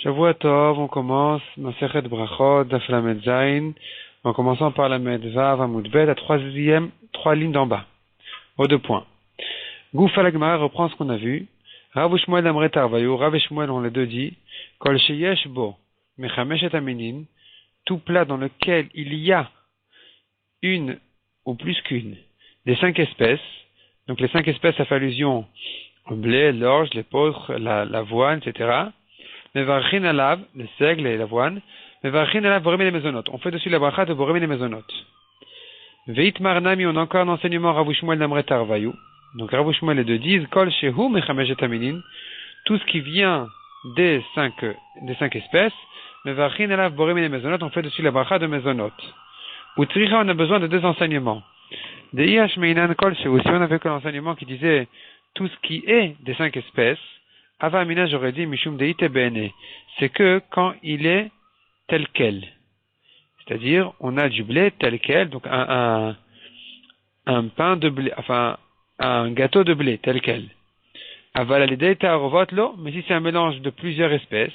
Shavua Tov, on commence Masechet Brachot, Daf Lamed Zayin, en commençant par la Medvav Amud Bet, la trois lignes d'en bas, aux 2 points. Gouf al-Gemara reprend ce qu'on a vu. Rav Shmuel Amre Tarvayu, Rav et Shmuel ont les deux dit, Kol sheyesh bo, mechameshet aminin, tout plat dans lequel il y a une ou plus qu'une des 5 espèces. Donc les 5 espèces, ça fait allusion au blé, l'orge, l'épeautre, l'avoine, etc. Mevarchin alav, le seigle et l'avoine. Mevarchin alav boremi les mezonot. On fait dessus la bracha de boremi les mezonot. Veit marnami, on a encore un enseignement Rav Shmuel Namre Tarvayu. Donc Rav Shmuel les deux disent, Kol shehu mechameshet aminin, tout ce qui vient des 5 espèces. Mevarchin alav boremi les mezonot, on fait dessus la bracha de mezonot. Utricha, on a besoin de 2 enseignements. Deiach meinan kol shehu, si on avait que l'enseignement qui disait tout ce qui est des 5 espèces, Ava Amina, j'aurais dit, Mishum Deite Bene, c'est que quand il est tel quel. C'est-à-dire, on a du blé tel quel, donc un pain de blé, enfin, un gâteau de blé tel quel. Aval Alideite Arovot Lo, mais si c'est un mélange de plusieurs espèces,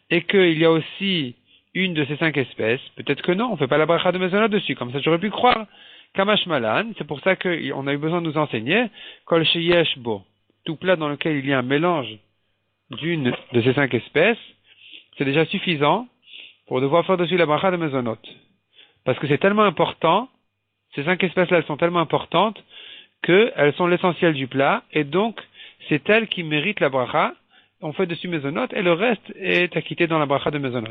et qu'il y a aussi une de ces 5 espèces, peut-être que non, on ne fait pas la bracha de mezonot dessus, comme ça j'aurais pu croire. Kamash Malan, c'est pour ça qu'on a eu besoin de nous enseigner, Kol Sheyesh Bo, tout plat dans lequel il y a un mélange d'une de ces 5 espèces, c'est déjà suffisant pour devoir faire dessus la bracha de mezonot. Parce que c'est tellement important, ces 5 espèces-là, elles sont tellement importantes qu'elles sont l'essentiel du plat, et donc c'est elles qui méritent la bracha. On fait dessus mezonot, et le reste est acquitté dans la bracha de mezonot.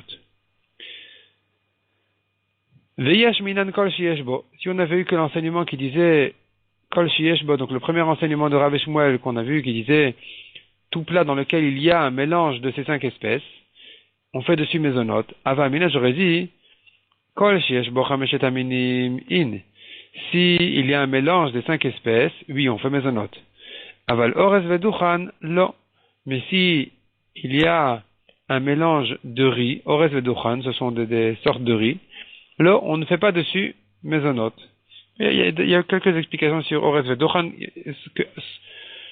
Veyash minan kol sheyesh bo. Si on avait eu que l'enseignement qui disait kol sheyesh bo, donc le premier enseignement de Rav Shmuel qu'on a vu qui disait tout plat dans lequel il y a un mélange de ces 5 espèces, on fait dessus mezonot. Ava amina, j'aurais dit, kol sheyesh bo chameshet aminim in. Si il y a un mélange des 5 espèces, oui, on fait mezonot. Aval ores veduchan, lo. Mais si il y a un mélange de riz, ores veduchan, ce sont des sortes de riz, lo, on ne fait pas dessus mezonot. Il y a quelques explications sur ores veduchan,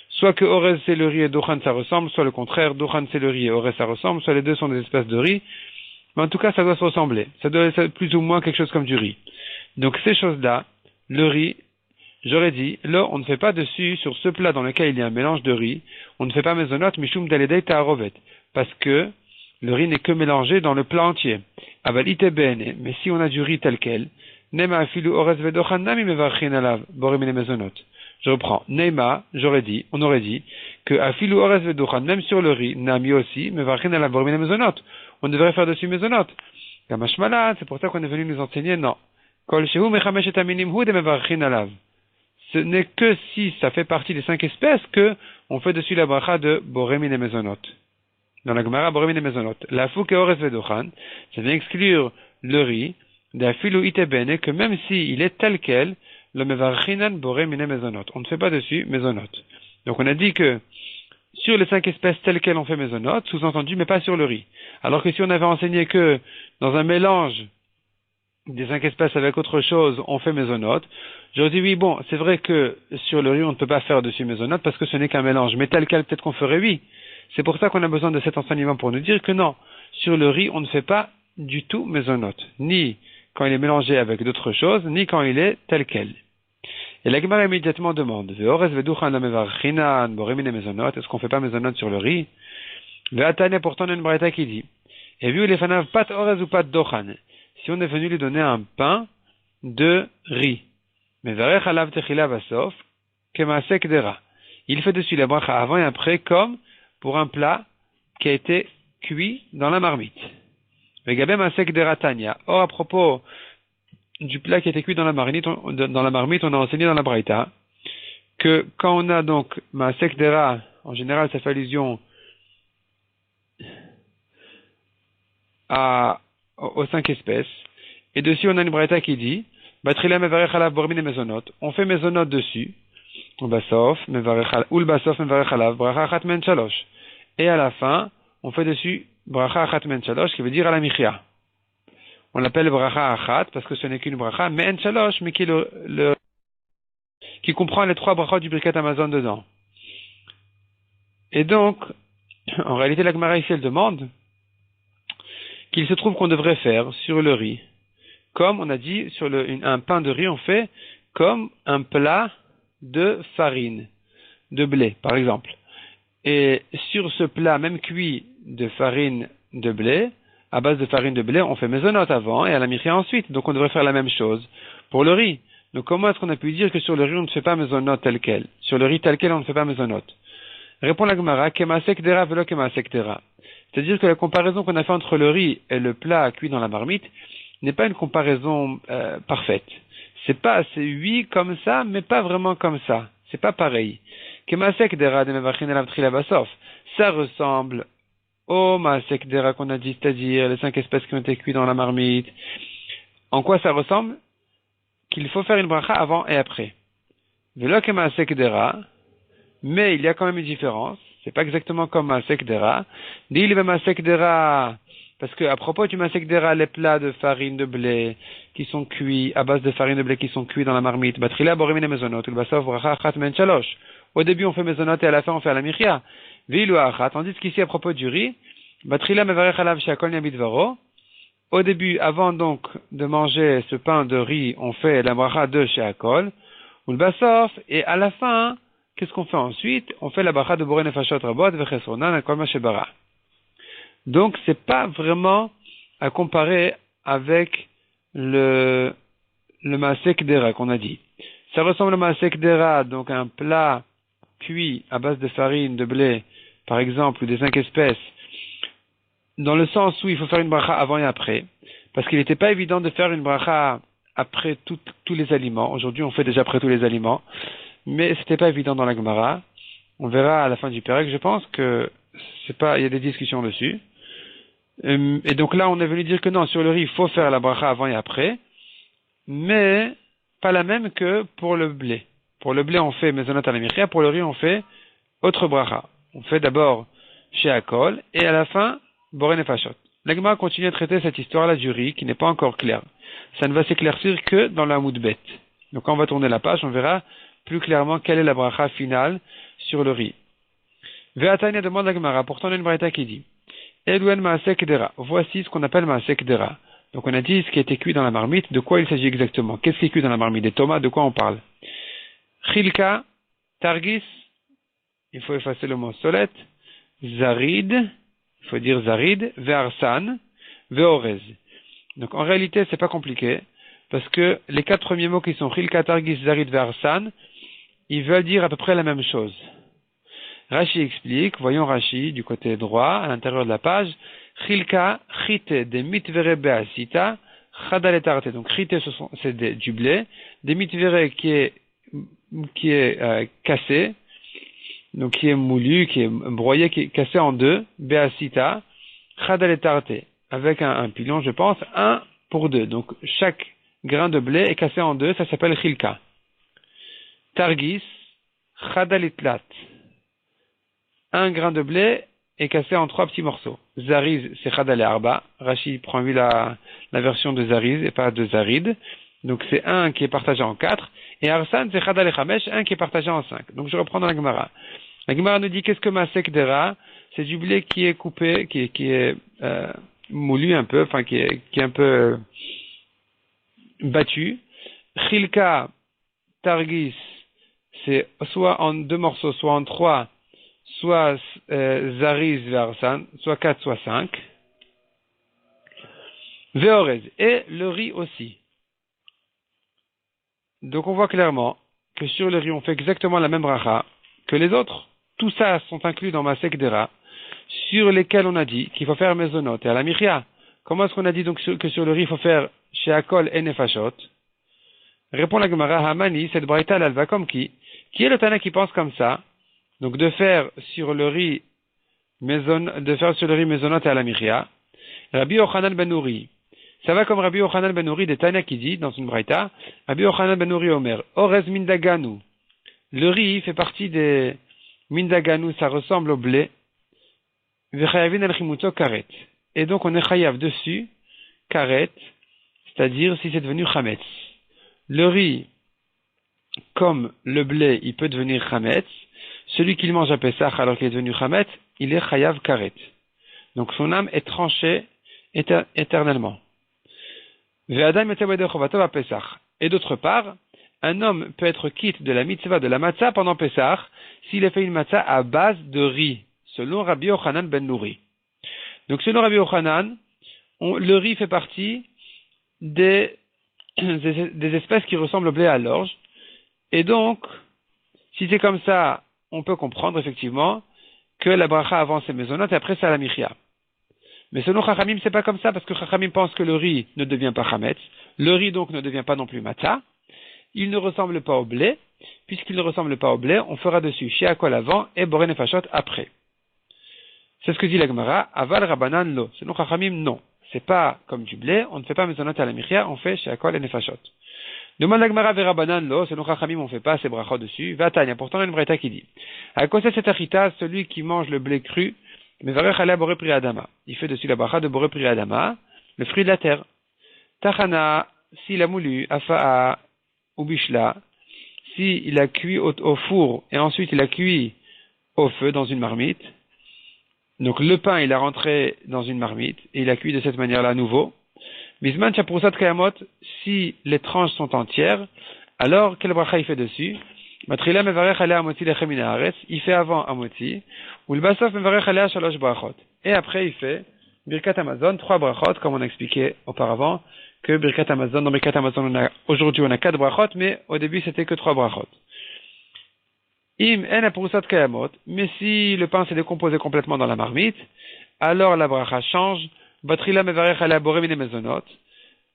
soit que Orez c'est le riz et Dochan ça ressemble, soit le contraire, Dochan c'est le riz et Orez ça ressemble, soit les deux sont des espèces de riz. Mais en tout cas, ça doit se ressembler. Ça doit être plus ou moins quelque chose comme du riz. Donc ces choses-là, le riz, j'aurais dit, là, on ne fait pas dessus, sur ce plat dans lequel il y a un mélange de riz, on ne fait pas mezonot, mishum daledei ta'arovet. Parce que le riz n'est que mélangé dans le plat entier. Aval ite bene, mais si on a du riz tel quel, nema afilu Orez vedochan nami mevarchin alav, boremine mezonot. Je reprends. Neima, on aurait dit, que Afilu Ores Vedochan, même sur le riz, Nami aussi, Mevarchin ala bormine mezonot. On devrait faire dessus mezonot. Kamashmala, c'est pour ça qu'on est venu nous enseigner, non. Kol shehu mechameshet aminim hu de mevarchin alav. Ce n'est que si ça fait partie des 5 espèces que on fait dessus la bracha de boremine mezonot. Dans la Gemara, boremine mezonot. La fou que Ores Vedochan, ça vient exclure le riz, d'Afilu itebene, que même si il est tel quel, le mevarchinan boré mine mezonot. On ne fait pas dessus mezonot. Donc on a dit que sur les 5 espèces telles quelles on fait mezonot, sous-entendu, mais pas sur le riz. Alors que si on avait enseigné que dans un mélange des 5 espèces avec autre chose, on fait mezonot, j'aurais dit oui, bon, c'est vrai que sur le riz on ne peut pas faire dessus mezonot parce que ce n'est qu'un mélange, mais tel quel peut-être qu'on ferait oui. C'est pour ça qu'on a besoin de cet enseignement pour nous dire que non, sur le riz on ne fait pas du tout mezonot, ni quand il est mélangé avec d'autres choses, ni quand il est tel quel. Et la Gemara immédiatement demande, est-ce qu'on fait pas mezonot sur le riz? Pourtant on a une braïta qui dit, et vu les fanav pat orez ou pat dochan, si on est venu lui donner un pain de riz, il fait dessus la bracha avant et après comme pour un plat qui a été cuit dans la marmite. Or à propos du plat qui a été cuit dans la marmite, on a enseigné dans la braïta que quand on a donc Maasek Dera, en général ça fait allusion aux 5 espèces, et dessus on a une braïta qui dit Batrila mevarech alav bormin et mezonot, on fait mezonot dessus, Basof mevarech alav bracha achat men shalosh, et à la fin on fait dessus bracha achat men shalosh qui veut dire à la michia. On l'appelle bracha achat parce que ce n'est qu'une bracha, mais en shalosh, mais qui qui comprend les 3 brachot du Birkat Hamazon dedans. Et donc, en réalité, la Gemara ici, elle demande qu'il se trouve qu'on devrait faire sur le riz, comme on a dit, sur un pain de riz, on fait comme un plat de farine, de blé, par exemple. Et sur ce plat, même cuit de farine de blé, à base de farine de blé, on fait maisonnote avant et à la michia ensuite. Donc on devrait faire la même chose pour le riz. Donc comment est-ce qu'on a pu dire que sur le riz, on ne fait pas maisonnote tel quel? Sur le riz tel quel, on ne fait pas maisonnote. Répond la Gemara, kemasek dera velo kemasek dera. C'est-à-dire que la comparaison qu'on a fait entre le riz et le plat cuit dans la marmite n'est pas une comparaison parfaite. C'est oui comme ça, mais pas vraiment comme ça. C'est pas pareil. Kemasek dera de mevachin elav tchila basof. Ça ressemble au masek dera qu'on a dit, c'est-à-dire les 5 espèces qui ont été cuites dans la marmite. En quoi ça ressemble? Qu'il faut faire une bracha avant et après. Velo kemasek dera. Mais il y a quand même une différence. C'est pas exactement comme masek dera. Dis le masek dera. Parce que à propos du masek dera, les plats de farine de blé qui sont cuits, à base de farine de blé qui sont cuits dans la marmite, batrila borimine mezonot, ulbasov bracha achat men shalosh. Au début on fait mezonot et à la fin on fait la michia. Vilu achat. Tandis qu'ici à propos du riz, batrila mevarech alav shakol yamitvaro. Au début, avant donc de manger ce pain de riz, on fait la bracha de shakol, ulbasov, et à la fin, qu'est-ce qu'on fait ensuite? On fait la bracha de boré nefashot rabot vechesronan akol ma shebara. Donc, c'est pas vraiment à comparer avec le masek dera qu'on a dit. Ça ressemble au masek dera, donc un plat cuit à base de farine de blé, par exemple, ou des 5 espèces, dans le sens où il faut faire une bracha avant et après, parce qu'il n'était pas évident de faire une bracha après tous les aliments. Aujourd'hui, on fait déjà après tous les aliments, mais c'était pas évident dans la Gemara. On verra à la fin du Pérec. Je pense que il y a des discussions dessus. Et donc là, on est venu dire que non, sur le riz, il faut faire la bracha avant et après, mais pas la même que pour le blé. Pour le blé, on fait mezonot à la michia, pour le riz, on fait autre bracha. On fait d'abord sheakol, et à la fin, boré nefashot. La Gemara continue à traiter cette histoire-là du riz, qui n'est pas encore claire. Ça ne va s'éclaircir que dans la moudbet. Donc quand on va tourner la page, on verra plus clairement quelle est la bracha finale sur le riz. Ve'atanya demande la Gemara, pourtant on a une braïta qui dit Edouan Maasek Dera. Voici ce qu'on appelle Maasek Dera. Donc on a dit ce qui a été cuit dans la marmite, de quoi il s'agit exactement? Qu'est-ce qui est cuit dans la marmite? Des tomates, de quoi on parle? Chilka, Targis, il faut effacer le mot solet, Zarid, il faut dire Zarid, Ve'arsan, Ve'orez. Donc en réalité c'est pas compliqué, parce que les 4 premiers mots qui sont Chilka, Targis, Zarid, Ve'arsan, ils veulent dire à peu près la même chose. Rashi explique, voyons Rashi du côté droit, à l'intérieur de la page, Chilka, Chite, de mitvere beasita, Chadaletarte. Donc Chite, c'est du blé, des mitvere qui est cassé, donc qui est moulu, qui est broyé, qui est cassé en deux, beasita, Chadaletarte, avec un pilon, je pense, 1 pour 2. Donc chaque grain de blé est cassé en 2, ça s'appelle Chilka. Targis, Chadalitlat. Un grain de blé est cassé en 3 petits morceaux. Zariz, c'est Chadale Arba. Rashi prend lui la version de Zariz et pas de Zarid. Donc c'est un qui est partagé en 4. Et Arsan, c'est Chadale Chamesh, un qui est partagé en 5. Donc je reprends dans la Gemara. La Gemara nous dit qu'est-ce que Masek Dera? C'est du blé qui est coupé, qui est moulu un peu, enfin qui est un peu battu. Chilka, Targis, c'est soit en 2 morceaux, soit en 3, soit Zariz Versan, soit 4, soit 5. Veorez, et le riz aussi. Donc on voit clairement que sur le riz on fait exactement la même bracha que les autres. Tout ça sont inclus dans Masek Dera, sur lesquels on a dit qu'il faut faire mezonot et à la michia. Comment est-ce qu'on a dit donc que sur le riz il faut faire sheakol et nefashot? Répond la Gemara, Hamani, cette braïta elle va comme qui est le Tana qui pense comme ça? Donc de faire sur le riz mezonot et à la michia. Rabbi Yochanan ben Nouri. Ça va comme Rabbi Yochanan ben Nouri des Tana qui dit dans une braïta, Rabbi Yochanan ben Nouri Omer, Orez mindaganu. Le riz fait partie des mindaganu, ça ressemble au blé. Vechayavin al chimuto karet. Et donc on est chayav dessus, karet, c'est-à-dire si c'est devenu chametz. Le riz, comme le blé, il peut devenir chametz. Celui qui le mange à Pessah alors qu'il est devenu chametz, il est chayav karet. Donc son âme est tranchée éternellement. Et d'autre part, un homme peut être quitte de la mitzvah de la matzah pendant Pessah s'il a fait une matzah à base de riz, selon Rabbi Yochanan ben Nouri. Donc selon Rabbi Yochanan, le riz fait partie des espèces qui ressemblent au blé à l'orge. Et donc, si c'est comme ça, on peut comprendre effectivement que la bracha avant c'est mezonot et après c'est à la michia. Mais selon Chachamim, c'est pas comme ça, parce que Chachamim pense que le riz ne devient pas chametz, le riz donc ne devient pas non plus matzah, il ne ressemble pas au blé, puisqu'il ne ressemble pas au blé, on fera dessus Sheakol avant et Boré Nefashot après. C'est ce que dit la Gemara, Aval Rabanan lo. Selon Chachamim, non. C'est pas comme du blé, on ne fait pas mezonot à la michia, on fait Sheakol et Nefashot. Demande la Gemara vers Rabanan lo, selon Chachamim, on fait pas ces brachot dessus. Vatania, pourtant il y a une braïta qui dit, à cause de cette achita, celui qui mange le blé cru, Mevarech ala boré pri adama. Il fait dessus la bracha de boré pri adama, le fruit de la terre. Tachana, s'il a moulu, afa'a, ou bishla, s'il a cuit au four, et ensuite il a cuit au feu dans une marmite. Donc le pain, il a rentré dans une marmite, et il a cuit de cette manière-là à nouveau. Bisman chaprusat kayamot, si les tranches sont entières, alors quelle bracha il fait dessus? Matrila mevarech alea amoti lechem min haaretz, il fait avant amoti, ou le basof mevarech alea shalosh brachot. Et après il fait Birkat Hamazon, 3 brachot, comme on a expliqué auparavant, que Birkat Hamazon, dans Birkat Hamazon, aujourd'hui on a 4 brachot, mais au début c'était que 3 brachot. Im en apurusat kayamot, mais si le pain s'est décomposé complètement dans la marmite, alors la bracha change, Batrila mevarech alea boré mine mezonot,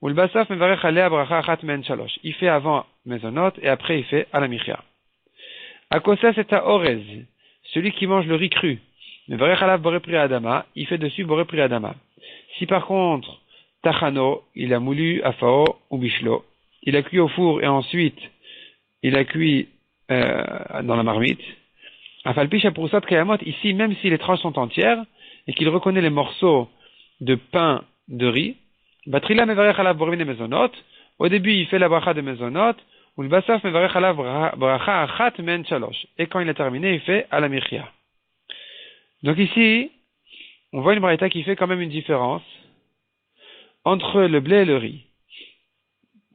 ou le basof mevarech alea bracha achat men shalosh. Il fait avant mezonot, et après il fait à la michia. Akosa c'est à orez, celui qui mange le riz cru. Mevarech alav boré pri adama, il fait dessus boré pri adama. Si par contre, tachano, il a moulu afao ou bishlo, il a cuit au four et ensuite il a cuit dans la marmite. Afalpi shapurusat kayamot, ici même si les tranches sont entières et qu'il reconnaît les morceaux de pain de riz, batrila mevarech alav boré mine mezonot, au début il fait la bracha de mezonot, ou le basaf mevarech alav bracha achat men shalosh. Et quand il a terminé, il fait à la michia. Donc ici, on voit une braïta qui fait quand même une différence entre le blé et le riz.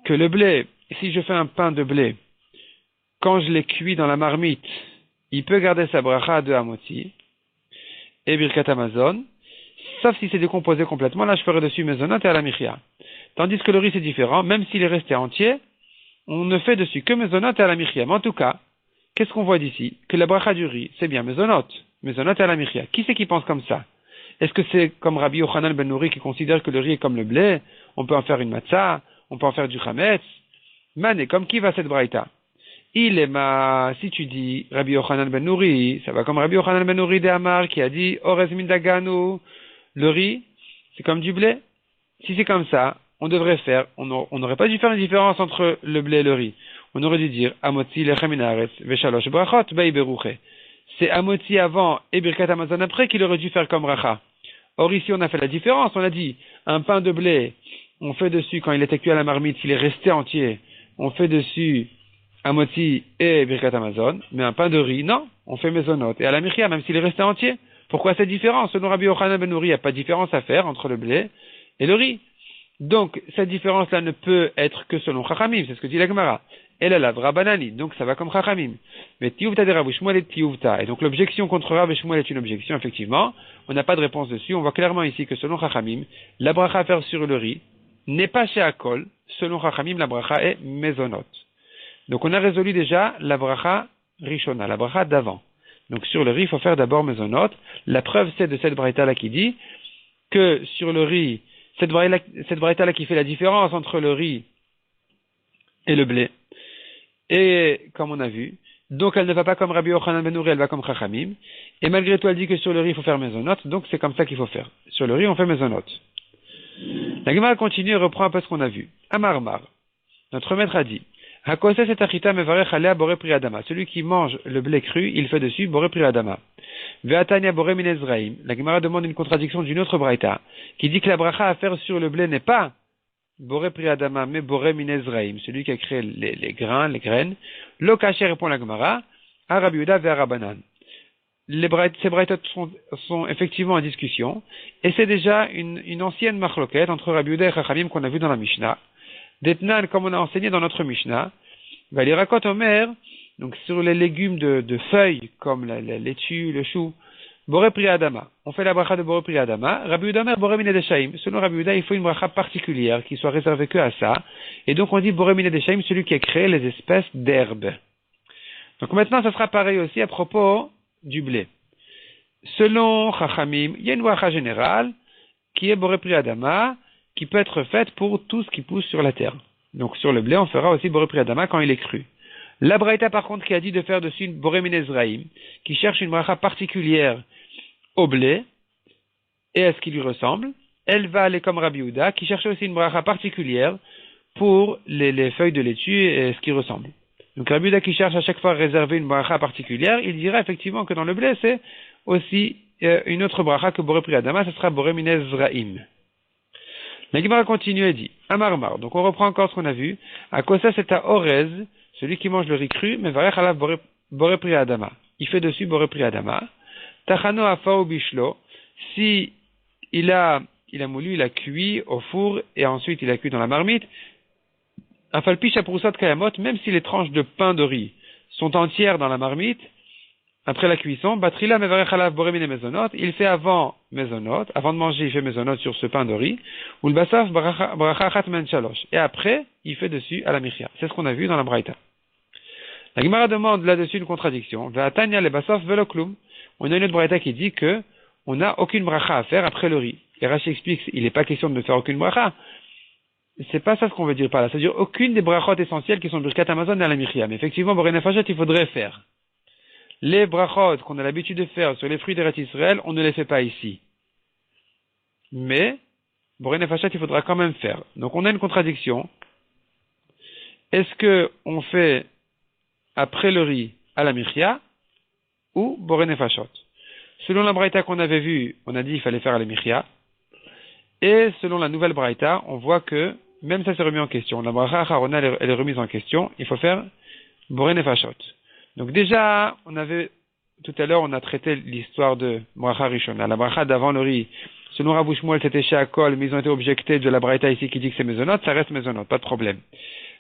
Que le blé, si je fais un pain de blé, quand je l'ai cuit dans la marmite, il peut garder sa bracha de hamoti et birkat hamazon, sauf si c'est décomposé complètement, là je ferai dessus mezonot et à la michia. Tandis que le riz c'est différent, même s'il est resté entier, on ne fait dessus que mezonot et à la michia. Mais en tout cas, qu'est-ce qu'on voit d'ici? Que la bracha du riz, c'est bien mezonot et à la michia. Qui c'est qui pense comme ça? Est-ce que c'est comme Rabbi Yochanan ben Nouri qui considère que le riz est comme le blé? On peut en faire une matzah, on peut en faire du chametz. Mané, comme qui va cette braïta? Il est si tu dis Rabbi Yochanan ben Nouri, ça va comme Rabbi Yochanan ben Nouri de Amar qui a dit Orez min daganu, le riz, c'est comme du blé. Si c'est comme ça, on devrait faire, on n'aurait pas dû faire une différence entre le blé et le riz. On aurait dû dire Amotzi lechem min haaretz veshalosh brachot bei beruche. C'est Amoti avant et Birkat Hamazon après qu'il aurait dû faire comme Racha. Or ici on a fait la différence, on a dit un pain de blé, on fait dessus quand il est cuit à la marmite, s'il est resté entier, on fait dessus Amoti et Birkat Hamazon, mais un pain de riz, non, on fait mezonot. Et à la michia, même s'il est resté entier. Pourquoi cette différence? Selon Rabbi Yochanan ben Nouri, il n'y a pas de différence à faire entre le blé et le riz. Donc cette différence-là ne peut être que selon Chachamim, c'est ce que dit la Gemara. Elle a la Rabanani, donc ça va comme Chachamim. Mais Tiyuvta de Rav Shmuel et Tiyuvta. Et donc l'objection contre Rav Shmuel est une objection, effectivement. On n'a pas de réponse dessus. On voit clairement ici que selon Chachamim, la bracha à faire sur le riz n'est pas chez Akol. Selon Chachamim, la bracha est mezonot. Donc on a résolu déjà la bracha rishona, la bracha d'avant. Donc sur le riz, il faut faire d'abord mezonot. La preuve, c'est de cette braïta-là qui dit que sur le riz, cette braïta-là qui fait la différence entre le riz et le blé. Et comme on a vu, donc elle ne va pas comme Rabbi Yochanan ben Nouri, elle va comme Chachamim. Et malgré tout, elle dit que sur le riz, il faut faire mezonot. Donc c'est comme ça qu'il faut faire. Sur le riz, on fait mezonot. La Gemara continue et reprend un peu ce qu'on a vu. Amarmar, notre maître a dit Hakose et achita mevarech alea boré pri adama. Celui qui mange le blé cru, il fait dessus boré pri adama. Ve'atania boré min Ezraim. La Gemara demande une contradiction d'une autre braïta qui dit que la bracha à faire sur le blé n'est pas boré pri adama, mais boré min Ezraim, celui qui a créé les grains, les graines. Lo kaché, répond la Gemara, à Rabbi Yehuda ve'a Rabbanan. ces braïtot sont effectivement en discussion, et c'est déjà une ancienne machloket entre Rabbi Yehuda et Chachamim qu'on a vu dans la Mishnah. D'Etnan, comme on a enseigné dans notre Mishnah, Valirakot Omer, donc sur les légumes de feuilles, comme la laitue, le chou, Boré Pri Adama. On fait la bracha de Boré Pri Adama. Rabbi Yehuda Omer, Boré Mine Deshaim. Selon Rabbi Yehuda, il faut une bracha particulière qui soit réservée que à ça. Et donc on dit Boré Mine Deshaim, celui qui a créé les espèces d'herbes. Donc maintenant, ça sera pareil aussi à propos du blé. Selon Chachamim, il y a une bracha générale qui est Boré Pri Adama, qui peut être faite pour tout ce qui pousse sur la terre. Donc sur le blé, on fera aussi Boré Pri Adama quand il est cru. La braïta par contre qui a dit de faire dessus une Boré Mine Ezraïm, qui cherche une bracha particulière au blé et à ce qui lui ressemble, elle va aller comme Rabbi Yehuda, qui cherchait aussi une bracha particulière pour les feuilles de laitue et ce qui ressemble. Donc Rabbi Yehuda qui cherche à chaque fois à réserver une bracha particulière, il dira effectivement que dans le blé c'est aussi une autre bracha que Boré Pri Adama, ce sera Boré Mine Ezraïm. La Gemara continue et dit Amarmar. Donc on reprend encore ce qu'on a vu. À Kosa c'est à Orez, celui qui mange le riz cru, mais Varech alav Boré Pri Adama. Il fait dessus Boré Pri Adama. Tachano afa ou bishlo. Si il a moulu, il a cuit au four et ensuite il a cuit dans la marmite. Afalpi shaprusat kayamot, même si les tranches de pain de riz sont entières dans la marmite, après la cuisson, Batrila mevarech alav boré mine mezonot, il fait avant mezonot, avant de manger, il fait mezonot sur ce pain de riz, ou le basaf bracha achat men shalosh, et après, il fait dessus à la michia. C'est ce qu'on a vu dans la braïta. La Gemara demande là-dessus une contradiction. Ve'atanya le basaf velo klum. On a une autre braïta qui dit que on n'a aucune bracha à faire après le riz. Et Rashi explique, il n'est pas question de ne faire aucune bracha. C'est pas ça ce qu'on veut dire par là. C'est-à-dire aucune des brachot essentielles qui sont birkat Amazon et à la michia. Mais effectivement, boré nefashet, il faudrait faire. Les brachot qu'on a l'habitude de faire sur les fruits d'Eretz Israël, on ne les fait pas ici. Mais, boré nefashet, il faudra quand même faire. Donc on a une contradiction. Est-ce que on fait après le riz à la michia ou boré nefashot? Selon la braïta qu'on avait vue, on a dit qu'il fallait faire à la michia. Et selon la nouvelle braïta, on voit que même ça s'est remis en question. La bracha acharona, elle est remise en question. Il faut faire boré nefashot. Donc déjà, tout à l'heure, on a traité l'histoire de bracha rishona. La bracha d'avant le riz. Selon Rav Shmuel, c'était chez Akol, mais ils ont été objectés de la braïta ici qui dit que c'est mezonot. Ça reste mezonot, pas de problème.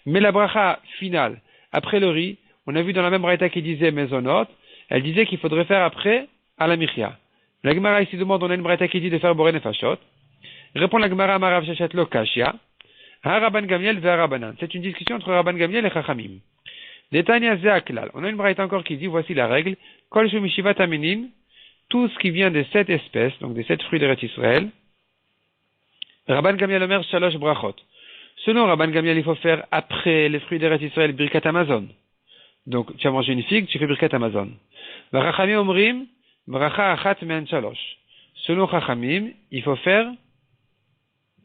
Mais la bracha finale, après le riz, on a vu dans la même braïta qui disait mezonot, elle disait qu'il faudrait faire après à la michia. La Gemara ici demande, on a une braïta qui dit de faire boré nefashot. Répond la Gemara Marav Shechet Lo Kashia. Ha-Rabban Gamliel ve-Rabbanan. C'est une discussion entre Rabban Gamliel et Chachamim. Netanya Zeaklal. On a une braïta encore qui dit, voici la règle. Kol Shu Mishivat Aminim. Tout ce qui vient des 7 espèces, donc des 7 fruits d'Eretz Israël. Rabban Gamliel Omer Shalosh Brachot. Selon Rabban Gamliel, il faut faire après les fruits d'Eretz Israël Birkat Amazon. Donc, tu as mangé une figue, tu fais Birkat Amazon. V'Chachamim Omrim Bracha Achat Men Shalosh. Selon Chachamim, il faut faire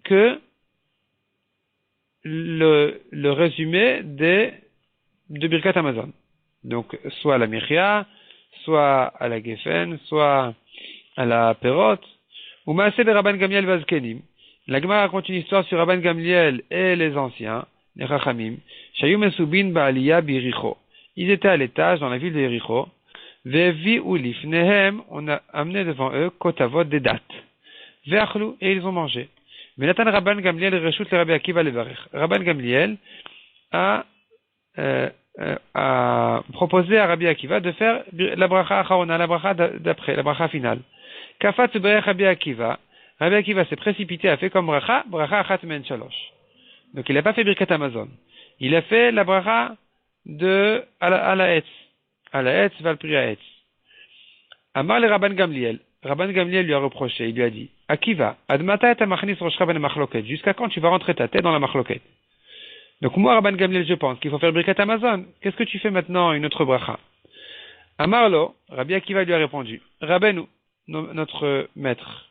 que le résumé de Birkat Amazon. Donc, soit à la Michia, soit à la Geffen, soit à la Perot, ou Maaseh de Rabban Gamliel Vazkenim. La Gemara raconte une histoire sur Rabban Gamliel et les anciens, les Chachamim, Shayu Mesubin Ba'aliyah Biricho. Ils étaient à l'étage dans la ville de Yericho. Ve'vi ou lifnehem, on a amené devant eux kotavot des dates. Ve'achlu, et ils ont mangé. Mais Nathan Rabban Gamliel reshut le Rabbi Akiva levarech. Rabban Gamliel a proposé à Rabbi Akiva de faire la bracha acharona, la bracha d'après, la bracha finale. Kafat berech Rabbi Akiva. Rabbi Akiva s'est précipité, a fait comme bracha achat men shalosh. Donc il n'a pas fait birkat Amazon. Il a fait la bracha à la etz, valpri à etz. Amar le Rabban Gamliel. Rabban Gamliel lui a reproché, il lui a dit, Akiva, admata et machnis roshcha ben machloket. Jusqu'à quand tu vas rentrer ta tête dans la machloket? Donc moi, Rabban Gamliel, je pense qu'il faut faire birkat Amazon. Qu'est-ce que tu fais maintenant, une autre bracha? Amarlo, Rabbi Akiva lui a répondu, Rabbeinu, notre maître,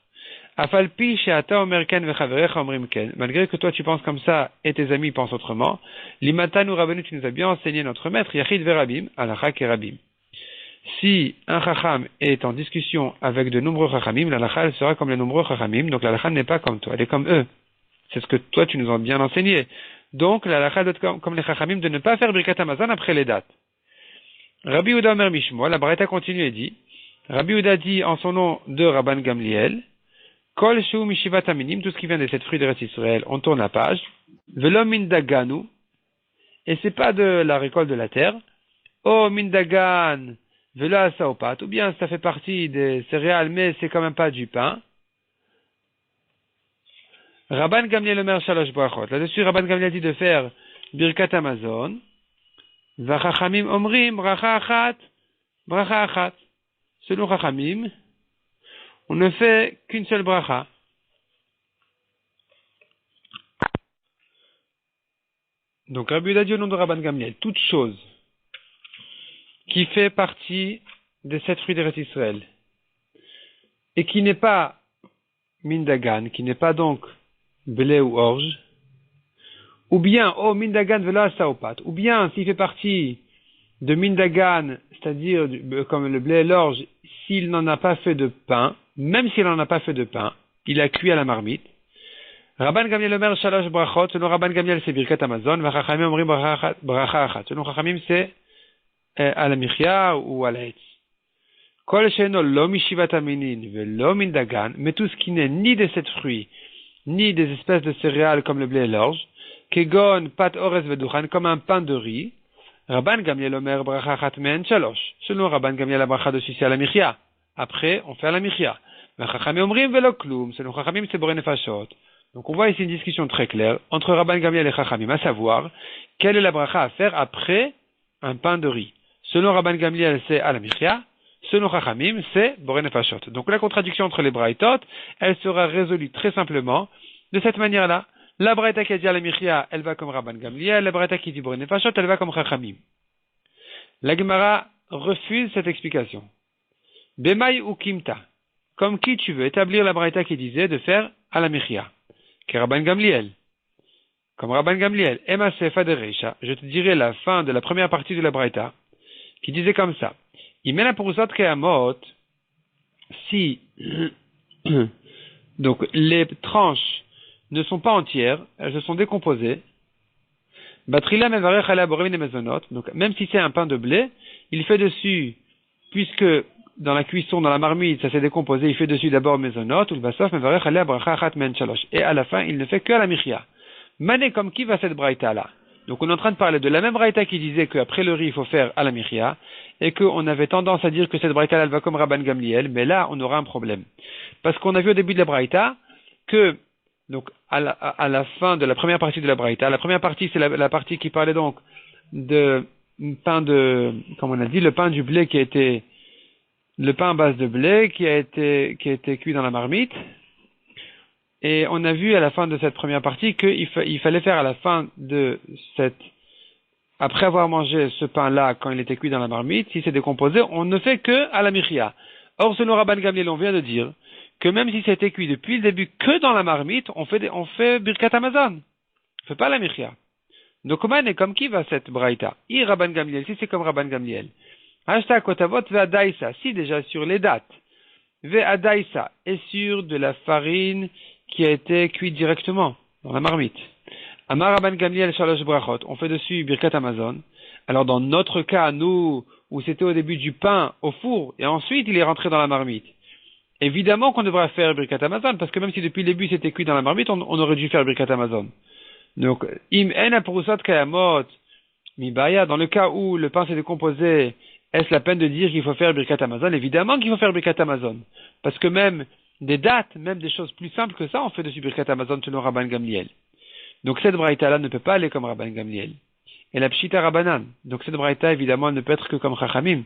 Afalpi she'ata omer ken vechaverecha omrim ken. Malgré que toi tu penses comme ça et tes amis pensent autrement, limatanu Rabbeinu, tu nous as bien enseigné notre maître, Yachid verabim, alakha kerabim. Si un chacham est en discussion avec de nombreux chachamim, l'alakha elle sera comme les nombreux chachamim, donc l'alakha n'est pas comme toi, elle est comme eux. C'est ce que toi tu nous as bien enseigné. Donc l'alakha doit être comme les chachamim de ne pas faire birkat Amazon après les dates. Rabbi Yehuda Omer Mishmo, la braïta continue et dit, Rabbi Yehuda dit en son nom de Rabban Gamliel, Kol Shu Mishivat Aminim, tout ce qui vient de cette fruit de Eretz Israël, on tourne la page. Velo Mindaganu, et c'est pas de la récolte de la terre. Oh Mindagan, Velo Asaopat, ou bien ça fait partie des céréales, mais c'est quand même pas du pain. Rabban Gamliel Omer Shalosh Brachot. Là-dessus, Rabban Gamliel dit de faire Birkat Amazon. Vachachamim Omrim, Bracha Achat, Bracha Achat. Selon Chachamim, on ne fait qu'une seule bracha. Donc, Rabbi Yehuda dit au nom de Rabban Gamliel, toute chose qui fait partie de cette fruit d'Eretz Israël et qui n'est pas Mindagan, qui n'est pas donc blé ou orge, ou bien, oh, Mindagan vela saopat, ou bien, s'il fait partie de Mindagan, c'est-à-dire comme le blé et l'orge, s'il n'en a pas fait de pain, même s'il n'en a pas fait de pain, il a cuit à la marmite. Rabban Gamliel Omer Shalosh Brachot, selon Rabban Gamliel c'est Birkat Amazon, Vachachamim Omrim Bracha Achat, selon Chachamim c'est à la Michia ou à la Hetz. Kol Sheno Lo Mishivat Aminin Velo Mindagan, mais tout ce qui n'est ni de cette fruit, ni des espèces de céréales comme le blé et l'orge, Kegon Pat Ores Veduchan, comme un pain de riz, Rabban Gamliel Omer Bracha Achat Men Shalosh, selon Rabban Gamliel la bracha dessus c'est à la Michia. Après, on fait à la Michia. Vachachamim Omrim Velo Klum, selon Chachamim c'est Boré Nefashot. Donc on voit ici une discussion très claire entre Rabban Gamliel et Chachamim, à savoir, quelle est la bracha à faire après un pain de riz. Selon Rabban Gamliel, c'est à la Michia. Selon Chachamim, c'est Boré Nefashot. Donc la contradiction entre les braïtot, elle sera résolue très simplement de cette manière-là. La braïta qui a dit à la Michia, elle va comme Rabban Gamliel. La braïta qui dit Boré Nefashot, elle va comme Chachamim. La Gemara refuse cette explication. Bemaï ou Kimta. Comme qui tu veux établir la braïta qui disait de faire à la Michia. Rabban Gamliel. Comme Rabban Gamliel, Ema Sefa de Reisha, je te dirai la fin de la première partie de la Braïta, qui disait comme ça. Imena Purusot Keamot, si, donc, les tranches ne sont pas entières, elles se sont décomposées, Batrila Mevarech Ala Borim Mezonot, donc, même si c'est un pain de blé, il fait dessus, puisque dans la cuisson, dans la marmite, ça s'est décomposé, il fait dessus d'abord mezonot, ou le basof, mevarech alea bracha achat men shalosh. Et à la fin, il ne fait que à la michia. Mané, comme qui va cette braïta là? Donc on est en train de parler de la même braïta qui disait qu'après le riz, il faut faire à la michia, et qu'on avait tendance à dire que cette braïta là, elle va comme Rabban Gamliel, mais là, on aura un problème. Parce qu'on a vu au début de la braïta que, donc, à la fin de la première partie de la braïta, la première partie, c'est la partie qui parlait donc de pain de, comme on a dit, le pain du blé qui a été le pain à base de blé qui a été cuit dans la marmite. Et on a vu à la fin de cette première partie qu'il fallait faire à la fin de après avoir mangé ce pain-là quand il était cuit dans la marmite, si c'est décomposé, on ne fait que à la michia. Or, selon Rabban Gamliel, on vient de dire que même si c'était cuit depuis le début que dans la marmite, on fait Birkat Amazon. On fait pas la michia. Donc, comme qui va cette braïta? Rabban Gamliel, si c'est comme Rabban Gamliel. Hashtag Kotavot ve'adaïsa, si déjà sur les dates, ve'adaïsa, et sur de la farine qui a été cuite directement dans la marmite. Amar Rabban Gamliel Shalosh Brachot, on fait dessus Birkat Amazon. Alors dans notre cas, nous, où c'était au début du pain au four, et ensuite il est rentré dans la marmite, évidemment qu'on devra faire Birkat Amazon, parce que même si depuis le début c'était cuit dans la marmite, on aurait dû faire Birkat Amazon. Donc, im en apurusot kayamot, mibaya, dans le cas où le pain s'est décomposé, est-ce la peine de dire qu'il faut faire Birkat Amazon? Évidemment qu'il faut faire Birkat Amazon. Parce que même des dates, même des choses plus simples que ça, on fait dessus Birkat Amazon selon Rabban Gamliel. Donc cette braïta-là ne peut pas aller comme Rabban Gamliel. Et la Pshita Rabbanan. Donc cette braïta, évidemment, ne peut être que comme Chachamim.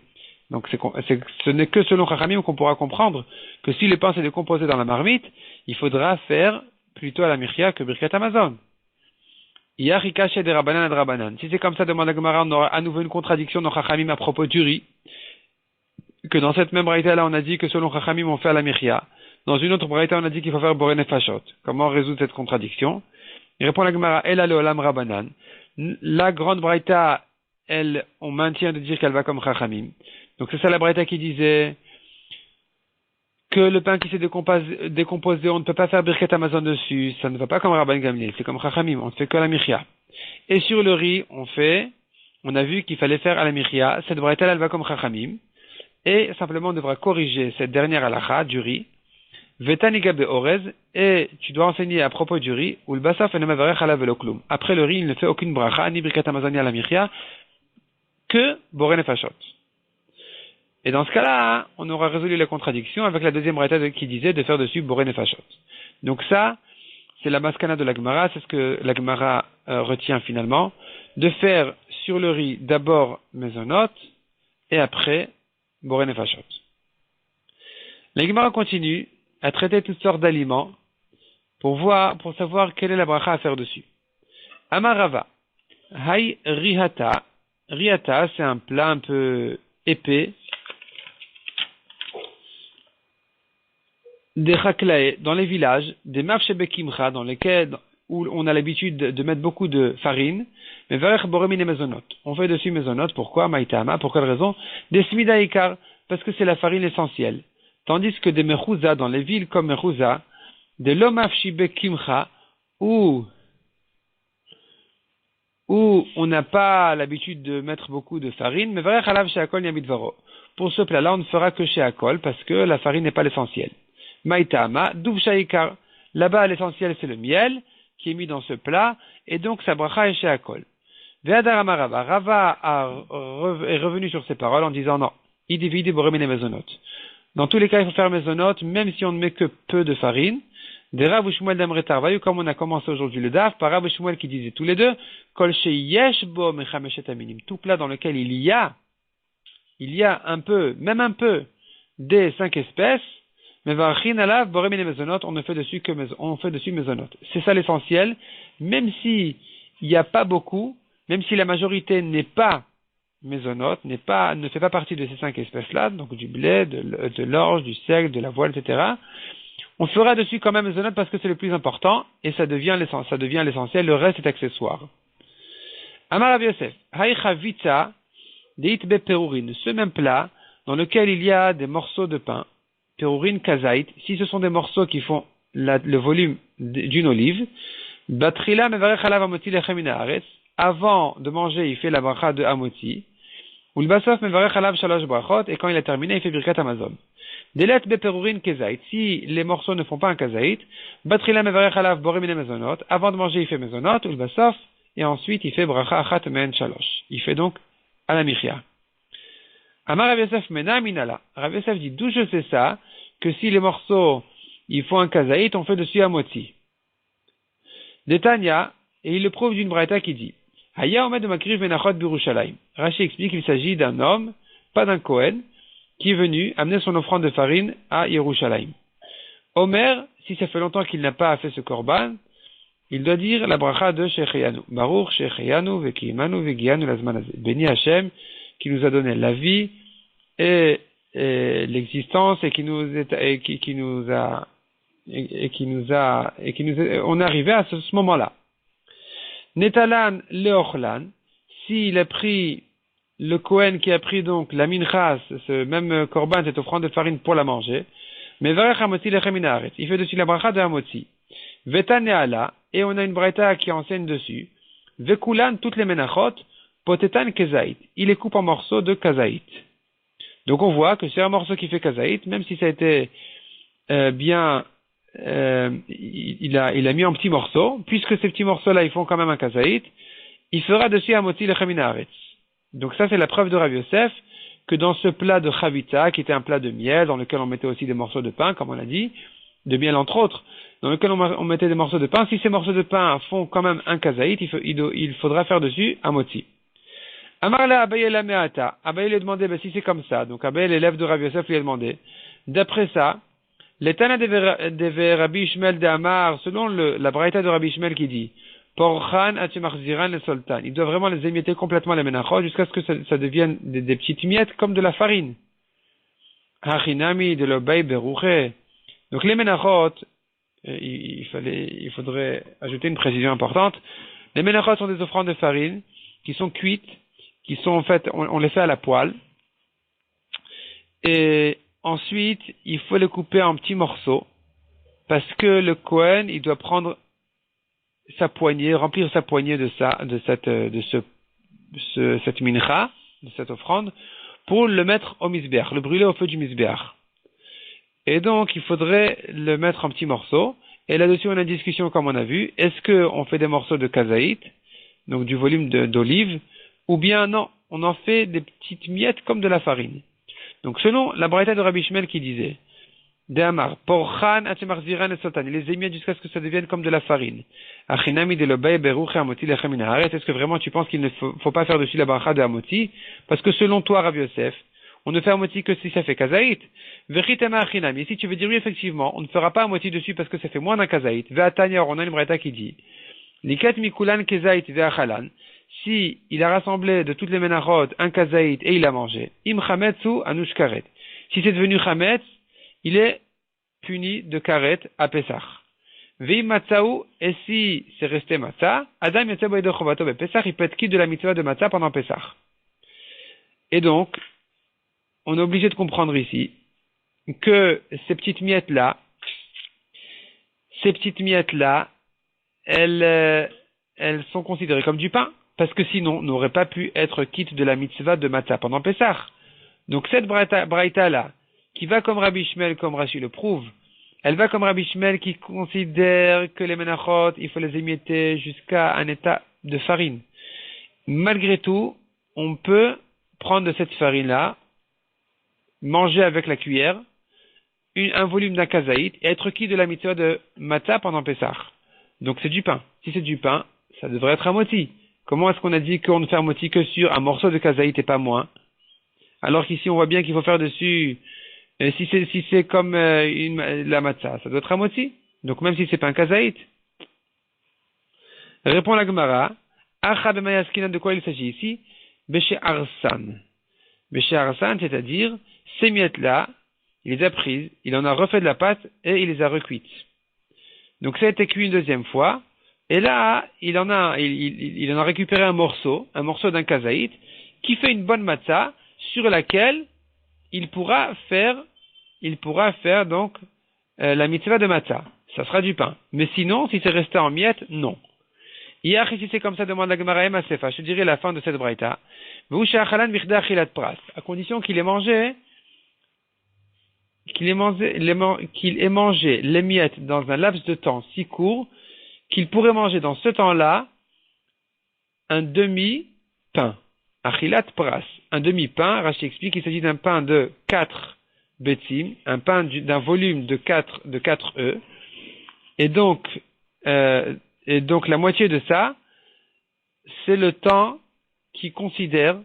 Donc ce n'est que selon Chachamim qu'on pourra comprendre que si le pain s'est décomposé dans la marmite, il faudra faire plutôt à la Michia que Birkat Amazon. Yachikache de Rabbanan ad Rabbanan. Si c'est comme ça, demande la Gemara, on aura à nouveau une contradiction dans Chachamim à propos du riz. Que dans cette même braïta-là, on a dit que selon Chachamim, on fait à la Michia. Dans une autre braïta, on a dit qu'il faut faire Boré Nefashot. Comment résoudre cette contradiction? Il répond la Gemara, Ela le Olam Rabbanan. La grande braïta, elle, on maintient de dire qu'elle va comme Chachamim. Donc c'est ça la braïta qui disait que le pain qui s'est décomposé, on ne peut pas faire Birkat Amazon dessus. Ça ne va pas comme Rabban Gamliel, c'est comme Chachamim, on ne fait que à la Michia. Et sur le riz, on a vu qu'il fallait faire à la Michia. Cette braïta, elle va comme Chachamim. et simplement on devra corriger cette dernière halakha du riz. Vetaniga be'orez, et tu dois enseigner à propos du riz, ou le basaf eno mevarech alav velo klum. Après le riz, il ne fait aucune bracha, ni brikat hamazon ala michya, que boré nefashot. Et dans ce cas-là, on aura résolu la contradiction avec la deuxième braïta qui disait de faire dessus boré nefashot. Donc ça, c'est la maskana de la Gemara, c'est ce que la Gemara retient finalement, de faire sur le riz d'abord mezonot, et après boré nefashot. La Gemara continue à traiter toutes sortes d'aliments pour savoir quelle est la bracha à faire dessus. Amarava, hay rihata. Rihata, c'est un plat un peu épais. Des chaklae, dans les villages, des mafshebekimcha, dans lesquels où on a l'habitude de mettre beaucoup de farine, mais verech boremine mezonot. On fait dessus mezonot, pourquoi? Maïtama, pour quelle raison? Des smidaïkar, parce que c'est la farine essentielle. Tandis que des mechouza, dans les villes comme Mechouza, des lomafshibekimcha, où on n'a pas l'habitude de mettre beaucoup de farine, mais verech alav chez Akol yamidvaro. Pour ce plat-là, on ne fera que chez Akol, parce que la farine n'est pas l'essentiel. Maïtama, douv-shaikar. Là-bas, l'essentiel, c'est le miel, qui est mis dans ce plat, et donc sa bracha est chez Akol. Ve'adar Rava. Rava est revenu sur ces paroles en disant non. Idividi boremine mezonot. Dans tous les cas, il faut faire mezonot, même si on ne met que peu de farine. Des Rav Shmuel d'Amretar Vayu, comme on a commencé aujourd'hui le daf, par Rav Shmuel qui disait tous les deux, Kol sheyesh bo mechameshet aminim. Tout plat dans lequel il y a un peu, même un peu, des 5 espèces, mais varchin alav boremine mezonot, on fait dessus mezonot. C'est ça l'essentiel, même si il n'y a pas beaucoup, même si la majorité n'est pas mezonot, ne fait pas partie de ces 5 espèces-là, donc du blé, de l'orge, du seigle, de la voile, etc. On fera dessus quand même mezonot parce que c'est le plus important, et ça devient l'essentiel, le reste est accessoire. Amar Rav Yosef, hay chavitza deit be perurin, ce même plat, dans lequel il y a des morceaux de pain, perurin kazaït, si ce sont des morceaux qui font le volume d'une olive, batrila mevarech alav amoti lechem min haaretz, avant de manger, il fait la bracha de amoti, ou le basaf mevarech alav shalosh brachot, et quand il a terminé, il fait birkat amazon. Delet beperurin kezait, si les morceaux ne font pas un kazaït, batrila mevarech alav boremine mezonot, avant de manger, il fait mezonot, ou le basaf, et ensuite, il fait bracha achat men shalosh. Il fait donc à la michya. Amar Rav Yosef mena minala. Rav Yosef dit, d'où je sais ça, que si les morceaux, ils font un kazaït, on fait dessus amoti. Detanya, et il le prouve d'une braïta qui dit, Haya omed makriv menachot birushalayim. Rashi explique qu'il s'agit d'un homme, pas d'un Kohen, qui est venu amener son offrande de farine à Yerushalayim. Omer, si ça fait longtemps qu'il n'a pas fait ce korban, il doit dire la bracha de Shecheyanu. Baruch Shecheyanu vekiimanu vegianu lazmanazé. Béni Hashem, qui nous a donné la vie et l'existence et on est arrivé à ce moment-là. Netalan leochlan, s'il a pris le Kohen qui a pris donc la minchas, ce même korban, cette offrande de farine pour la manger, mais varech hamotzi lechem min haaretz, il fait dessus la bracha de hamotzi. Vetaneala, et on a une braïta qui enseigne dessus, vekulan, toutes les menachot, potetan kezaït, il les coupe en morceaux de kazaït. Donc on voit que c'est un morceau qui fait kazaït, même si ça a été il a mis en petits morceaux, puisque ces petits morceaux-là, ils font quand même un kazaït, il fera dessus hamotzi lechem min haaretz. Donc ça, c'est la preuve de Rav Yosef, que dans ce plat de chavita, qui était un plat de miel, dans lequel on mettait aussi des morceaux de pain, comme on l'a dit, de miel entre autres, dans lequel on mettait des morceaux de pain, si ces morceaux de pain font quand même un kazaït, il faudra faire dessus un moti. Amarla Abaye la meata. Abaye lui a demandé, si c'est comme ça, donc Abaye, l'élève de Rav Yosef, lui a demandé, d'après ça, l'étana de Rabbi Ishmael de Amar, selon la braïta de Rabbi Ishmael qui dit, Porchan atchemachziran le sultan. Il doit vraiment les émietter complètement les menachot jusqu'à ce que ça devienne des petites miettes comme de la farine. Hachinami de l'obay berouché. Donc les menachot, il faudrait ajouter une précision importante. Les menachot sont des offrandes de farine qui sont cuites, qui sont en fait, on les fait à la poêle. Et ensuite, il faut les couper en petits morceaux parce que le Kohen, il doit prendre sa poignée, remplir sa poignée cette mincha, de cette offrande, pour le mettre au misbeach, le brûler au feu du misbeach. Et donc, il faudrait le mettre en petits morceaux. Et là-dessus, on a une discussion comme on a vu. Est-ce qu'on fait des morceaux de kazaït, donc du volume d'olive, ou bien non, on en fait des petites miettes comme de la farine. Donc, selon la braïta de Rabbi Shmuel qui disait, De'amar, porchan atzemachziran et sotan, il les émiette jusqu'à ce que ça devienne comme de la farine. Achinami de l'obey beruche amoti lechem min haaretz, est-ce que vraiment tu penses qu'il ne faut pas faire dessus la bracha de amoti? Parce que selon toi, Rabbi Yosef, on ne fait amoti que si ça fait kazaït. Vechitema achinami, et si tu veux dire oui, effectivement, on ne fera pas amoti dessus parce que ça fait moins d'un kazaït. Ve'atanya, on a une braïta qui dit, liket mikulan kezaït ve'achalan, si il a rassemblé de toutes les menachot un kazaït et il a mangé, im chametzu anushkaret. Si c'est devenu chametz, il est puni de karet à Pessah. Veim matzaou, et si c'est resté matzah, Adam yatzebo edo chovato be Pessah, il peut être quitte de la mitzvah de matzah pendant Pessah. Et donc, on est obligé de comprendre ici que ces petites miettes-là, elles sont considérées comme du pain, parce que sinon, on n'aurait pas pu être quitte de la mitzvah de matzah pendant Pessah. Donc cette braïta-là, qui va comme Rabbi Shmuel, comme Rashi le prouve, elle va comme Rabbi Shmuel qui considère que les menachot, il faut les émietter jusqu'à un état de farine. Malgré tout, on peut prendre de cette farine-là, manger avec la cuillère, un volume d'un kazaït, et être quitte de la mitzvah de matzah pendant Pessah. Donc c'est du pain. Si c'est du pain, ça devrait être un moti. Comment est-ce qu'on a dit qu'on ne fait un moti que sur un morceau de kazaït et pas moins? Alors qu'ici on voit bien qu'il faut faire dessus, si c'est comme la matzah, ça doit être un moti. Donc même si c'est pas un kazaït. Répond la Gemara, Acha b'mayaskinan, de quoi il s'agit ici? Béché arsan. Béché arsan, c'est-à-dire, ces miettes-là, il les a prises, il en a refait de la pâte et il les a recuites. Donc ça a été cuit une deuxième fois, et là, il en a récupéré un morceau d'un kazaït, qui fait une bonne matzah, sur laquelle il pourra faire donc la mitzvah de matzah. Ça sera du pain. Mais sinon, si c'est resté en miettes, non. Hier, si c'est comme ça, demande la Gemara Masefa, je dirais la fin de cette braïta. À condition qu'il ait mangé les miettes dans un laps de temps si court qu'il pourrait manger dans ce temps-là un demi-pain. Achilat pras. Un demi-pain, Rashi explique qu'il s'agit d'un pain de 4 betim, un pain d'un volume de 4 œufs. Et donc la moitié de ça, c'est le temps qui considère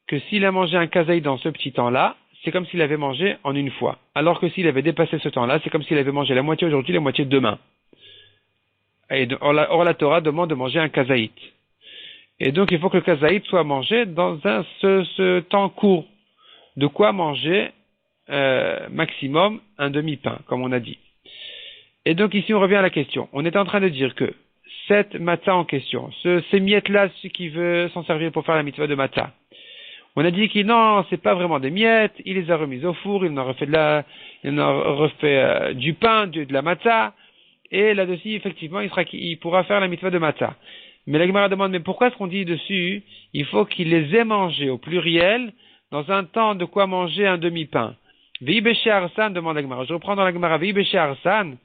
que s'il a mangé un kazaï dans ce petit temps-là, c'est comme s'il avait mangé en une fois. Alors que s'il avait dépassé ce temps-là, c'est comme s'il avait mangé la moitié aujourd'hui, la moitié demain. Et or la Torah demande de manger un kazaït. Et donc il faut que le kazaït soit mangé dans ce temps court. De quoi manger maximum un demi-pain, comme on a dit. Et donc ici on revient à la question. On est en train de dire que cette matzah en question, ces miettes-là, ce qui veut s'en servir pour faire la mitzvah de matzah, on a dit qu'il non, c'est pas vraiment des miettes, il les a remises au four, il en a refait du pain, de la matzah, et là-dessus, effectivement, il pourra faire la mitzvah de matzah. Mais la Gemara demande, mais pourquoi est-ce qu'on dit dessus, il faut qu'il les ait mangés au pluriel, dans un temps de quoi manger un demi-pain? Vei béché arsan, demande la Gemara. Je reprends dans la Gemara, vei béché arsan,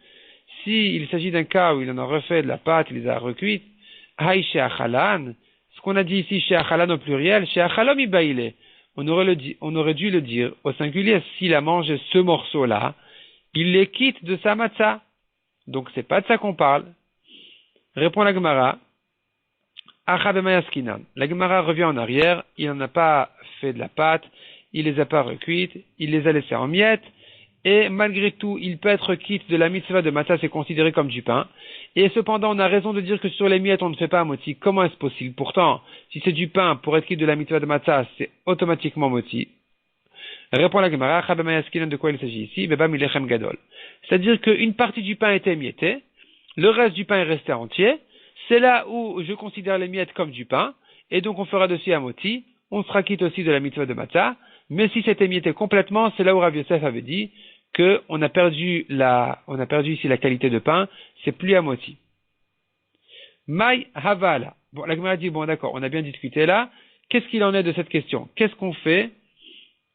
s'il s'agit d'un cas où il en a refait de la pâte, il les a recuites, haï chez achalan, ce qu'on a dit ici chez achalan au pluriel, chez achalom ibaïle, on aurait dû le dire au singulier, s'il a mangé ce morceau-là, il les quitte de sa matzah. Donc c'est pas de ça qu'on parle. Répond la Gemara, acha b'mayaskinan. La Gemara revient en arrière, il n'en a pas fait de la pâte, il les a pas recuites, il les a laissées en miettes, et malgré tout, il peut être quitte de la mitzvah de matzah, c'est considéré comme du pain. Et cependant, on a raison de dire que sur les miettes, on ne fait pas un moti. Comment est-ce possible? Pourtant, si c'est du pain, pour être quitte de la mitzvah de matzah, c'est automatiquement moti. Répond la Gemara, de quoi il s'agit ici? Beba milechem gadol. C'est-à-dire qu'une partie du pain était émiettée, le reste du pain est resté entier. C'est là où je considère les miettes comme du pain, et donc on fera dessus un moti. On sera quitte aussi de la mitzvah de matzah. Mais si c'est émietté complètement, c'est là où Rav Yosef avait dit que on a perdu ici la qualité de pain, c'est plus à moti. Mai havala. Bon, la Gemara dit, bon d'accord, on a bien discuté là. Qu'est-ce qu'il en est de cette question? Qu'est-ce qu'on fait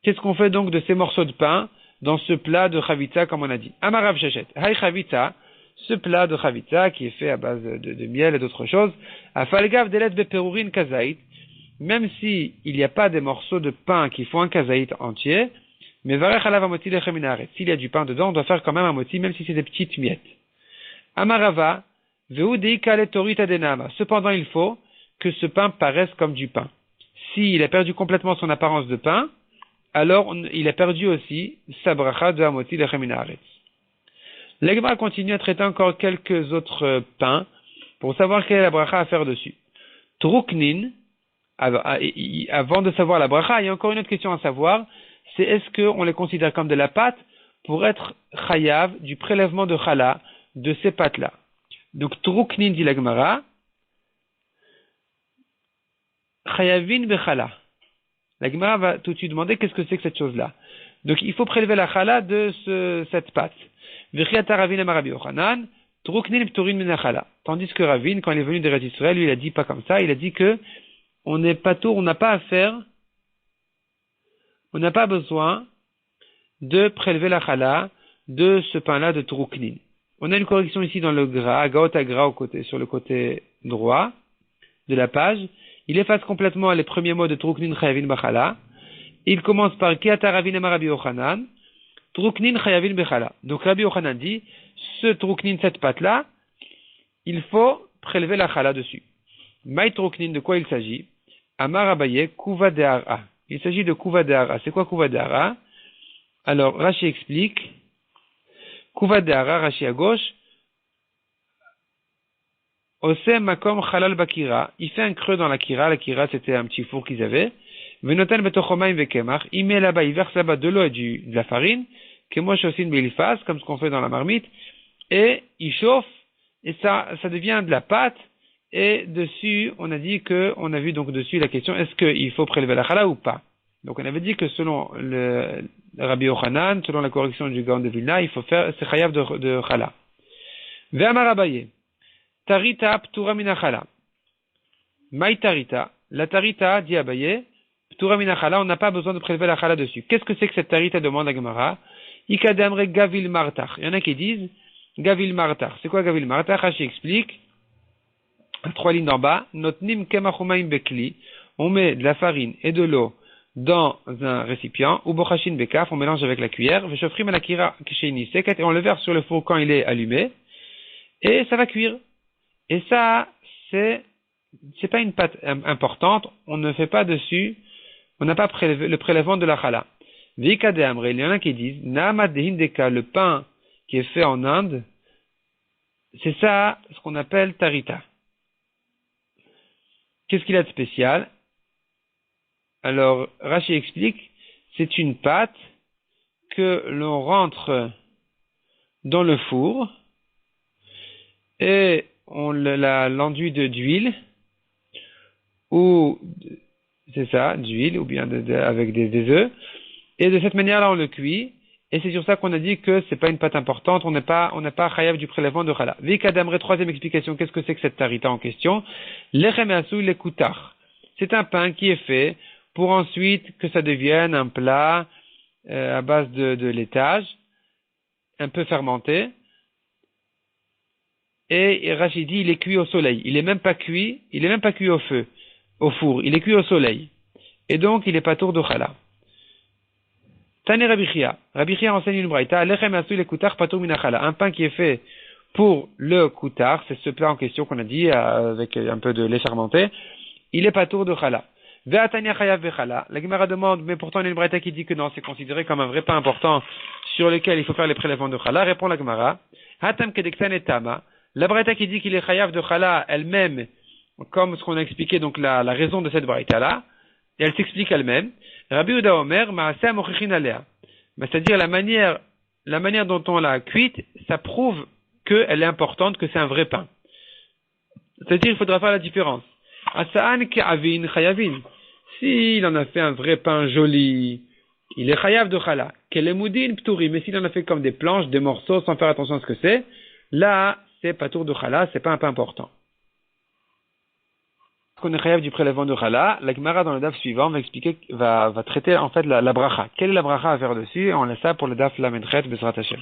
Qu'est-ce qu'on fait donc de ces morceaux de pain dans ce plat de chavitza, comme on a dit? Amarav Shechet, Hay chavitza, ce plat de chavitza qui est fait à base de miel et d'autres choses, Afalgav delet beperurin kazaït, même si il n'y a pas des morceaux de pain qui font un kazaït entier, mais varech alav amoti lechem min haaretz, s'il y a du pain dedans, on doit faire quand même un moti, même si c'est des petites miettes. Amarava, veu deika le torita denama, cependant il faut que ce pain paraisse comme du pain. S'il a perdu complètement son apparence de pain, alors il a perdu aussi sa bracha de amoti lechem min haaretz. L'Egma continue à traiter encore quelques autres pains pour savoir quelle est la bracha à faire dessus. Truknin, avant de savoir la bracha, il y a encore une autre question à savoir, c'est est-ce qu'on les considère comme de la pâte pour être chayav du prélèvement de chala de ces pâtes-là. Donc Truknin dit la Gemara, chayavin bechala. La Gemara va tout de suite demander qu'est-ce que c'est que cette chose-là. Donc il faut prélever la chala de cette pâte. Tandis que Ravin, quand il est venu d'Eretz Israël, lui il a dit pas comme ça, il a dit que on n'est pas tour, on n'a pas à faire, on n'a pas besoin de prélever la chala de ce pain-là de Truknin. On a une correction ici dans le gras, gaot à gras sur le côté droit de la page. Il efface complètement les premiers mots de Truknin chayavin bachala. Il commence par Kiata Ravin Amar Rabbi Yochanan, Truknin chayavin bechala. Donc Rabbi Yochanan dit, ce Truknin, cette pâte-là, il faut prélever la chala dessus. Maï Truknin, de quoi il s'agit? Amar Abaye, Kuva de Hara. Il s'agit de Kuva de Hara. C'est quoi Kuva de Hara? Alors, Rashi explique, Kuva de Hara, Rashi à gauche, Ose Makom Chalal Bakira. Il fait un creux dans la kira. La kira, c'était un petit four qu'ils avaient. Venoten betochomaim vekemach. Il met là-bas, il verse là-bas de l'eau et de la farine. Kemo shosin beilfas, comme ce qu'on fait dans la marmite. Et il chauffe. Et ça devient de la pâte. Et dessus, on a dit on a vu donc dessus la question, est-ce qu'il faut prélever la chala ou pas? Donc on avait dit que selon le Rabbi Yochanan, selon la correction du Gaon de Vilna, il faut faire, c'est chayav de chala. Ve'amar Abaye. Tarita ptura mina chala. Maï tarita. La tarita, dit Abaye, ptura mina chala, on n'a pas besoin de prélever la chala dessus. Qu'est-ce que c'est que cette tarita, demande la Gemara? Ikadamre gavil martach. Il y en a qui disent gavil martach. C'est quoi gavil martach? Rashi explique. 3 lignes d'en bas, notnim kemachumaim bekli, on met de la farine et de l'eau dans un récipient, ou bochashin bekaf, on mélange avec la cuillère, veshofrim alakira kisheini seket, et on le verse sur le four quand il est allumé, et ça va cuire. Et ça, c'est pas une pâte importante, on ne fait pas dessus, on n'a pas le prélèvement de la chala. Vika de amre, il y en a qui disent, naamad de hindeka, le pain qui est fait en Inde, c'est ça, ce qu'on appelle tarita. Qu'est-ce qu'il a de spécial? Alors, Rashi explique, c'est une pâte que l'on rentre dans le four et on l'enduit d'huile, ou, c'est ça, d'huile, ou bien avec des œufs, et de cette manière-là on le cuit, et c'est sur ça qu'on a dit que c'est pas une pâte importante, on n'a pas chayav du prélèvement de chala. Vika d'amre, troisième explication, qu'est-ce que c'est que cette tarita en question? Lechem asou le koutar. C'est un pain qui est fait pour ensuite que ça devienne un plat à base de laitage, un peu fermenté. Et Rachid dit, il est cuit au soleil. Il est même pas cuit au feu, au four. Il est cuit au soleil. Et donc, il est pas tour de chala. Tane Rabbi Chia enseigne une braïta, lechem asou le koutar patur min chala. Un pain qui est fait pour le koutar, c'est ce plat en question qu'on a dit, avec un peu de lait fermenté, il est pas tour de chala. Ve'atania chayav vechala. La Gemara demande, mais pourtant il y a une braïta qui dit que non, c'est considéré comme un vrai pain important sur lequel il faut faire les prélèvements de chala. Répond la Gemara, hatam kedektan et tama. La braïta qui dit qu'il est chayav de chala elle-même, comme ce qu'on a expliqué, donc la raison de cette braïta-là, et elle s'explique elle-même. Rabbi Yehuda Omer, ma'aseh mochichin alea. C'est-à-dire la manière dont on l'a cuite, ça prouve qu'elle est importante, que c'est un vrai pain. C'est-à-dire il faudra faire la différence. Asa'an ke'avin chayavin. S'il en a fait un vrai pain joli, il est chayav de chala. Kelemudin pturi. Mais s'il en a fait comme des planches, des morceaux, sans faire attention à ce que c'est, là, c'est pas tour de chala, c'est pas un pain important. Qu'on est chayav du prélèvement de chala, la Gemara dans le daf suivant va expliquer, va traiter en fait la bracha. Quelle est la bracha à faire dessus? On laisse ça pour le daf la Medchet Bezrat Hashem.